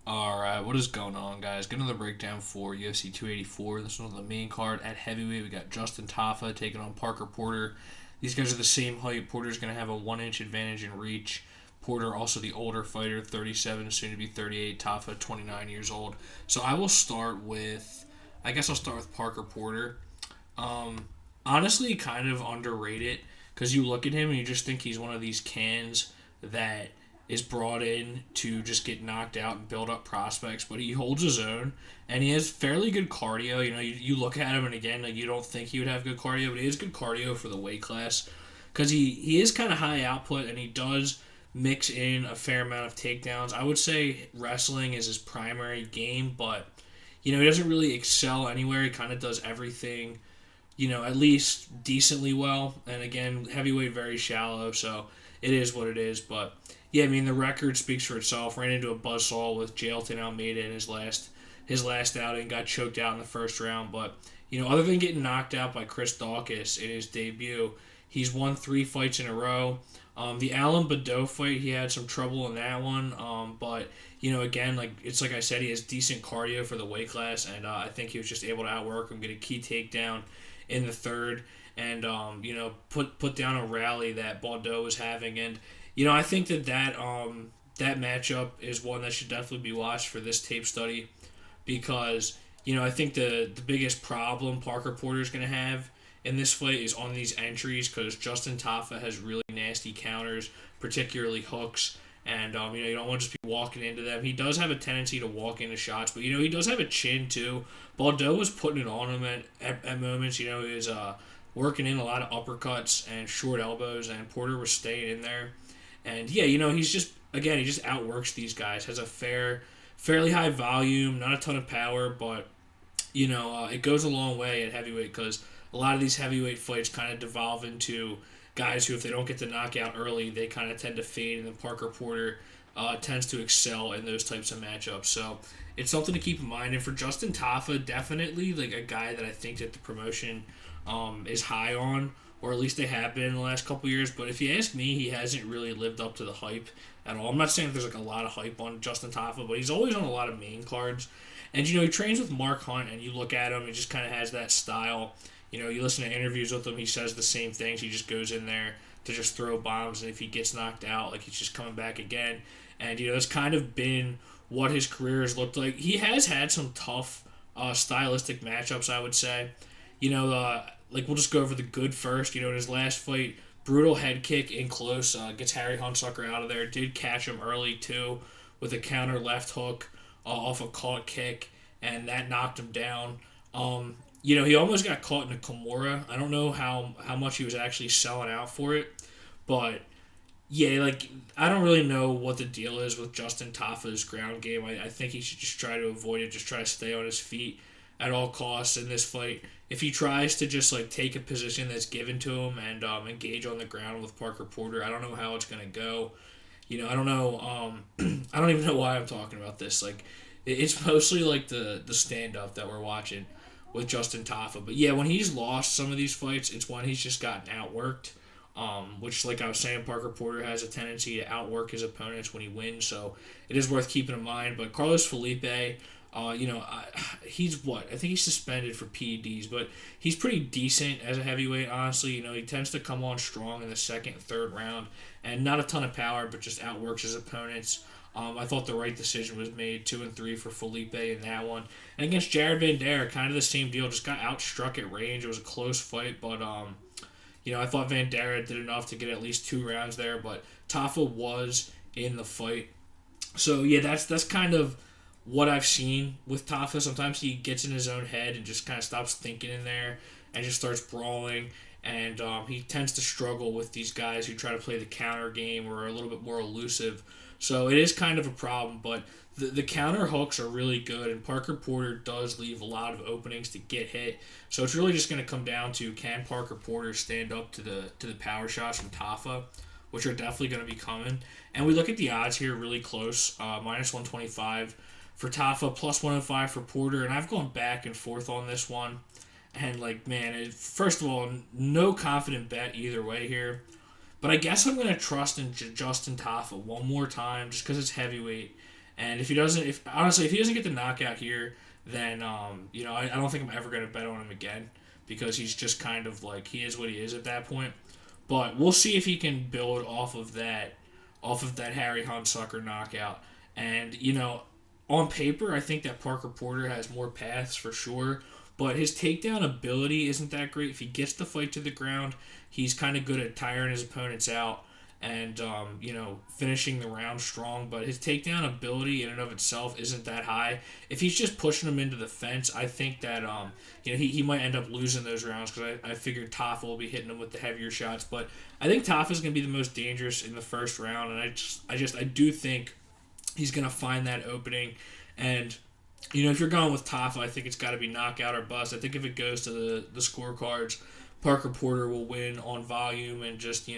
Alright, what is going on, guys? Get another breakdown for UFC 284. This one's on the main card at heavyweight. We got Justin Tafa taking on Parker Porter. These guys are the same height. Porter's going to have a 1 inch advantage in reach. Porter, also the older fighter, 37, soon to be 38. Tafa, 29 years old. So I will start with, I guess I'll start with Parker Porter. Honestly, kind of underrated because you look at him and you just think he's one of these cans that is brought in to just get knocked out and build up prospects, but he holds his own and he has fairly good cardio. You look at him and again, like you don't think he would have good cardio, but he has good cardio for the weight class because he is kind of high output and he does mix in a fair amount of takedowns. I would say wrestling is his primary game, but he doesn't really excel anywhere. He kind of does everything at least decently well. And again, heavyweight very shallow, so it is what it is. But yeah, I mean the record speaks for itself. Ran into a buzzsaw with Jailton Almeida in his last outing, got choked out in the first round. But other than getting knocked out by Chris Dawkins in his debut, he's won 3 fights in a row. The Alan Badeau fight, he had some trouble in that one. But again, like I said, he has decent cardio for the weight class, and I think he was just able to outwork him, get a key takedown in the third, and put down a rally that Badeau was having, and I think that matchup is one that should definitely be watched for this tape study, because I think the biggest problem Parker Porter is going to have in this fight is on these entries, because Justin Tafa has really nasty counters, particularly hooks. And you don't want to just be walking into them. He does have a tendency to walk into shots, but he does have a chin too. Badeau was putting it on him at moments. He was working in a lot of uppercuts and short elbows, and Porter was staying in there. And yeah, he's just, again, he just outworks these guys. Has a fairly high volume, not a ton of power, but it goes a long way at heavyweight, because a lot of these heavyweight fights kind of devolve into guys who, if they don't get the knockout early, they kind of tend to fade, and then Parker Porter tends to excel in those types of matchups. So it's something to keep in mind. And for Justin Tafa, definitely like a guy that I think that the promotion is high on, or at least they have been in the last couple years. But if you ask me, he hasn't really lived up to the hype at all. I'm not saying there's a lot of hype on Justin Tafa, but he's always on a lot of main cards. And he trains with Mark Hunt, and you look at him, he just kind of has that style. You listen to interviews with him, he says the same things. He just goes in there to just throw bombs, and if he gets knocked out, like, he's just coming back again. And, that's kind of been what his career has looked like. He has had some tough stylistic matchups, I would say. We'll just go over the good first. In his last fight, brutal head kick in close, gets Harry Hunsucker out of there. Did catch him early, too, with a counter left hook off a caught kick, and that knocked him down. He almost got caught in a Kimura. I don't know how much he was actually selling out for it. But, yeah, I don't really know what the deal is with Justin Tafa's ground game. I think he should just try to avoid it, just try to stay on his feet at all costs in this fight. If he tries to just, take a position that's given to him and engage on the ground with Parker Porter, I don't know how it's going to go. I don't know. I don't even know why I'm talking about this. It's mostly, the stand-up that we're watching with Justin Tafa. But yeah, when he's lost some of these fights, it's when he's just gotten outworked. Which, like I was saying, Parker Porter has a tendency to outwork his opponents when he wins, so it is worth keeping in mind. But Carlos Felipe, he's what? I think he's suspended for PEDs, but he's pretty decent as a heavyweight, honestly. He tends to come on strong in the second and third round, and not a ton of power, but just outworks his opponents. I thought the right decision was made, 2-3 for Felipe in that one. And against Jared Vanderaa, kind of the same deal, just got outstruck at range. It was a close fight, but I thought Vanderaa did enough to get at least 2 rounds there, but Tafa was in the fight. So yeah, that's kind of what I've seen with Tafa. Sometimes he gets in his own head and just kind of stops thinking in there and just starts brawling. And he tends to struggle with these guys who try to play the counter game or are a little bit more elusive. So it is kind of a problem, but the counter hooks are really good, and Parker Porter does leave a lot of openings to get hit. So it's really just going to come down to, can Parker Porter stand up to the power shots from Tafa, which are definitely going to be coming. And we look at the odds here really close, minus 125 for Tafa, plus 105 for Porter, and I've gone back and forth on this one. And, first of all, no confident bet either way here. But I guess I'm going to trust in Justin Tafa one more time just because it's heavyweight. And if he doesn't, if he doesn't get the knockout here, then I don't think I'm ever gonna bet on him again because he's just kind of like he is what he is at that point. But we'll see if he can build off of that Harry Hunsucker knockout. And on paper, I think that Parker Porter has more paths for sure. But his takedown ability isn't that great. If he gets the fight to the ground, he's kind of good at tiring his opponents out and finishing the round strong. But his takedown ability in and of itself isn't that high. If he's just pushing him into the fence, I think that he might end up losing those rounds because I figured Tafa will be hitting him with the heavier shots. But I think Tafa's going to be the most dangerous in the first round, and I do think he's going to find that opening. And if you're going with Tafa, I think it's got to be knockout or bust. I think if it goes to the scorecards, Parker Porter will win on volume and just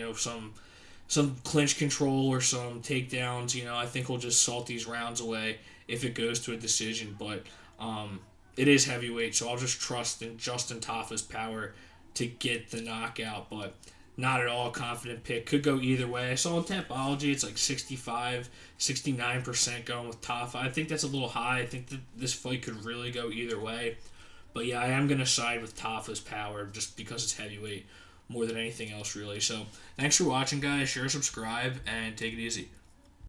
some clinch control or some takedowns. I think he'll just salt these rounds away if it goes to a decision. But it is heavyweight, so I'll just trust in Justin Tafa's power to get the knockout. But not at all confident pick. Could go either way. I saw in Tapology it's like 65, 69% going with Tafa. I think that's a little high. I think that this fight could really go either way. But yeah, I am going to side with Tafa's power just because it's heavyweight more than anything else, really. So thanks for watching, guys. Share, subscribe, and take it easy.